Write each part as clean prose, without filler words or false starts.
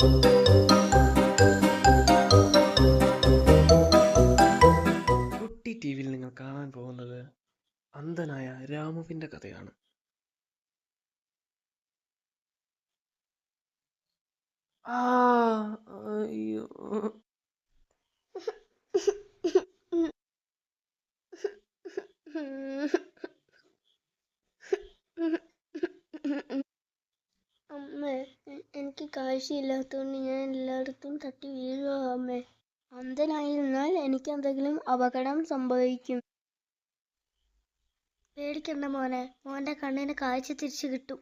കുട്ടി ടി വിയിൽ നിങ്ങൾ കാണാൻ പോകുന്നത് അന്ധനായ രാമുവിൻ്റെ കഥയാണ്. ആ അയ്യോ അമ്മേ, എനിക്ക് കാഴ്ചയില്ലാത്തതുകൊണ്ട് ഞാൻ എല്ലായിടത്തും തട്ടി വീഴുക അമ്മേ. അന്ധനായിരുന്നാൽ എനിക്ക് എന്തെങ്കിലും അപകടം സംഭവിക്കും. പേടിക്കണ്ട മോനെ, മോന്റെ കണ്ണിന് കാഴ്ച തിരിച്ചു കിട്ടും.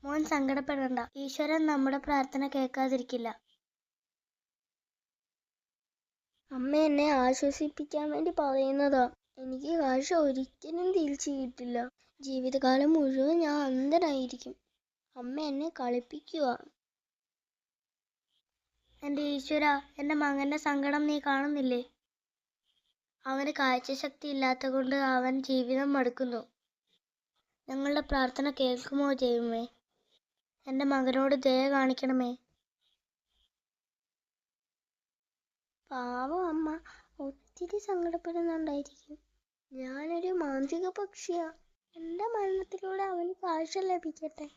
മോൻ സങ്കടപ്പെടണ്ട, ഈശ്വരൻ നമ്മുടെ പ്രാർത്ഥന കേൾക്കാതിരിക്കില്ല. അമ്മ എന്നെ ആശ്വസിപ്പിക്കാൻ വേണ്ടി പറയുന്നതാ. എനിക്ക് കാഴ്ച ഒരിക്കലും തിരിച്ചു കിട്ടില്ല. ജീവിതകാലം മുഴുവൻ ഞാൻ അന്ധനായിരിക്കും. അമ്മ എന്നെ കളിപ്പിക്കുക. എൻ്റെ ഈശ്വര, എൻ്റെ മകന്റെ സങ്കടം നീ കാണുന്നില്ലേ? അവന് കാഴ്ചശക്തി ഇല്ലാത്ത കൊണ്ട് അവൻ ജീവിതം മടുക്കുന്നു. ഞങ്ങളുടെ പ്രാർത്ഥന കേൾക്കുമോ ദൈവമേ? എൻ്റെ മകനോട് ദയ കാണിക്കണമേ. പാവം അമ്മ ഒത്തിരി സങ്കടപ്പെടുന്നുണ്ടായിരിക്കും. ഞാനൊരു മാന്ത്രിക പക്ഷിയാ. എൻ്റെ മരണത്തിലൂടെ അവന് കാഴ്ച ലഭിക്കട്ടെ.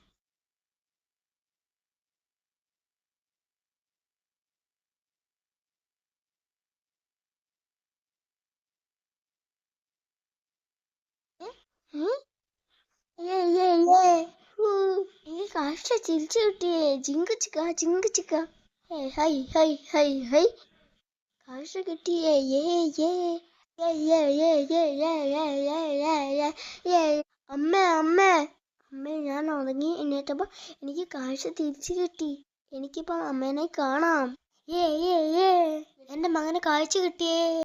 എനിക്ക് കാഴ്ച തിരിച്ചു കിട്ടിയേ. ജിങ്ക് ചിക്ക ജിങ്ക് ചിക്ക. ഹൈ ഹൈ ഹൈ ഹൈ, കാഴ്ച കിട്ടിയേ. അമ്മേ അമ്മേ അമ്മേ, ഞാൻ ഉറങ്ങി എണീറ്റപ്പോ എനിക്ക് കാഴ്ച തിരിച്ചു കിട്ടി. എനിക്കിപ്പോ അമ്മേനെ കാണാം. എന്റെ മകന് കാഴ്ച കിട്ടിയേ.